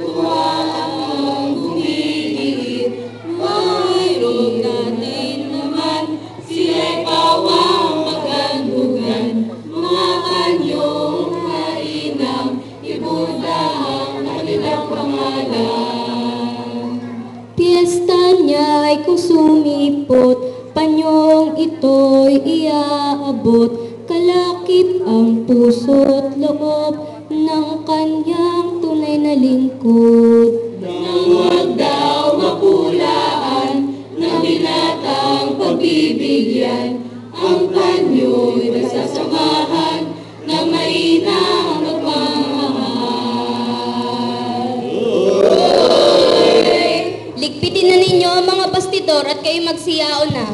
tuwa ang humihigit. Mayroon natin naman, sila'y pawang magkandugan. Mga kanyong mainam, ibuda ang kanilang pangalan. Piyesta niya ay kung sumipot, panyong ito'y iaabot. Kalakip ang puso't loob ng kanyang tunay na lingkod. Nang huwag daw mapulaan ng binatang pagbibigyan, ang panyo'y masasamahan ng mainang magmamahal. Ligpitin na ninyo ang mga bastidor at kayo magsiyaon na.